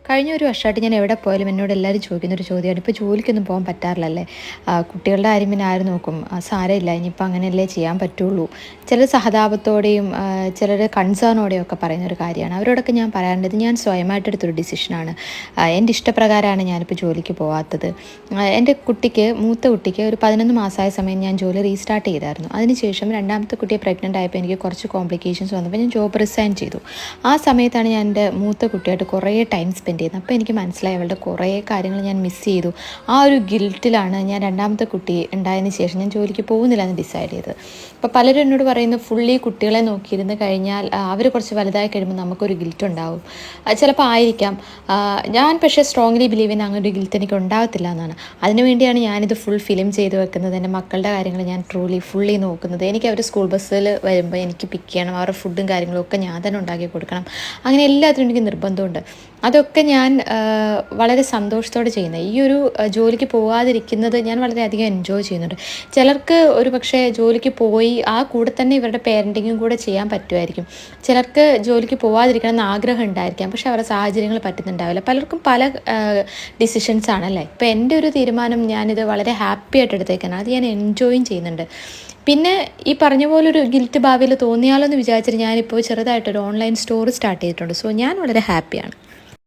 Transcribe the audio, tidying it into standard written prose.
കഴിഞ്ഞ ഒരു വർഷമായിട്ട് ഞാൻ എവിടെ പോയാലും എന്നോട് എല്ലാവരും ചോദിക്കുന്നൊരു ചോദ്യമാണ്, ഇപ്പോൾ ജോലിക്കൊന്നും പോകാൻ പറ്റാറില്ലല്ലേ, കുട്ടികളുടെ കാര്യം പിന്നെ ആര് നോക്കും, സാരമില്ല ഇനിയിപ്പോൾ അങ്ങനെയല്ലേ ചെയ്യാൻ പറ്റുള്ളൂ. ചിലർ സഹതാപത്തോടെയും ചിലർ കൺസേണോടെയും ഒക്കെ പറയുന്നൊരു കാര്യമാണ്. അവരോടൊക്കെ ഞാൻ പറയാറുണ്ട്, ഇത് ഞാൻ സ്വയമായിട്ടെടുത്തൊരു ഡിസിഷനാണ്. എൻ്റെ ഇഷ്ടപ്രകാരമാണ് ഞാനിപ്പോൾ ജോലിക്ക് പോകാത്തത്. എൻ്റെ മൂത്ത കുട്ടിക്ക് ഒരു 11 മാസമായ സമയം ഞാൻ ജോലി റീസ്റ്റാർട്ട് ചെയ്തായിരുന്നു. അതിനുശേഷം രണ്ടാമത്തെ കുട്ടിയെ പ്രഗ്നൻ്റ് ആയപ്പോൾ എനിക്ക് കുറച്ച് കോംപ്ലിക്കേഷൻസ് വന്നപ്പോൾ ഞാൻ ജോബ് റിസൈൻ ചെയ്തു. ആ സമയത്താണ് ഞാൻ എൻ്റെ മൂത്ത കുട്ടിയായിട്ട് കുറേ ടൈം സ്പെൻഡ് ചെയ്യുന്നത്. അപ്പോൾ എനിക്ക് മനസ്സിലായി അവളുടെ കുറേ കാര്യങ്ങൾ ഞാൻ മിസ് ചെയ്തു. ആ ഒരു ഗിൽറ്റിലാണ് ഞാൻ രണ്ടാമത്തെ കുട്ടി ഉണ്ടായതിന് ശേഷം ഞാൻ ജോലിക്ക് പോകുന്നില്ല എന്ന് ഡിസൈഡ് ചെയ്തത്. അപ്പോൾ പലരും എന്നോട് പറയുന്നത്, ഫുള്ളി കുട്ടികളെ നോക്കിയിരുന്ന് കഴിഞ്ഞാൽ അവർ കുറച്ച് വലുതായി കഴിയുമ്പോൾ നമുക്കൊരു ഗിൽറ്റ് ഉണ്ടാവും. ചിലപ്പോൾ ആയിരിക്കാം. ഞാൻ പക്ഷേ സ്ട്രോങ്ലി ബിലീവ് ചെയ്യുന്ന അങ്ങനെ ഒരു ഗിൽറ്റ് എനിക്ക് ഉണ്ടാകത്തില്ല എന്നാണ്. അതിനുവേണ്ടിയാണ് ഞാനിത് ഫുൾ ഫിലിം ചെയ്ത് വെക്കുന്നത്. എൻ്റെ മക്കളുടെ കാര്യങ്ങൾ ഞാൻ ഫുള്ളി നോക്കുന്നത്. എനിക്ക് അവർ സ്കൂൾ ബസ്സിൽ വരുമ്പോൾ എനിക്ക് പിക്ക് ചെയ്യണം, അവരുടെ ഫുഡും കാര്യങ്ങളും ഒക്കെ ഞാൻ തന്നെ ഉണ്ടാക്കി കൊടുക്കണം. അങ്ങനെ എല്ലാത്തിനും എനിക്ക് നിർബന്ധമുണ്ട്. അതൊക്കെ ഞാൻ വളരെ സന്തോഷത്തോടെ ചെയ്യുന്നത്. ഈ ഒരു ജോലിക്ക് പോകാതിരിക്കുന്നത് ഞാൻ വളരെയധികം എൻജോയ് ചെയ്യുന്നുണ്ട്. ചിലർക്ക് ഒരു പക്ഷേ ജോലിക്ക് പോയി ആ കൂടെ തന്നെ ഇവരുടെ പേരൻറ്റിങ്ങും കൂടെ ചെയ്യാൻ പറ്റുമായിരിക്കും. ചിലർക്ക് ജോലിക്ക് പോകാതിരിക്കണം എന്ന് ആഗ്രഹം ഉണ്ടായിരിക്കാം, പക്ഷേ അവരുടെ സാഹചര്യങ്ങൾ പറ്റുന്നുണ്ടാവില്ല. പലർക്കും പല ഡിസിഷൻസ് ആണല്ലേ. ഇപ്പോൾ എൻ്റെ ഒരു തീരുമാനം ഞാനിത് വളരെ ഹാപ്പി ആയിട്ട് എടുത്തേക്കാണ്. അത് ഞാൻ എൻജോയും ചെയ്യുന്നുണ്ട്. പിന്നെ ഈ പറഞ്ഞ പോലെ ഒരു ഗിൽറ്റ് ഭാവിയിൽ തോന്നിയാലോ എന്ന് വിചാരിച്ചിട്ട് ഞാനിപ്പോൾ ചെറുതായിട്ടൊരു ഓൺലൈൻ സ്റ്റോർ സ്റ്റാർട്ട് ചെയ്തിട്ടുണ്ട്. സോ ഞാൻ വളരെ ഹാപ്പിയാണ്.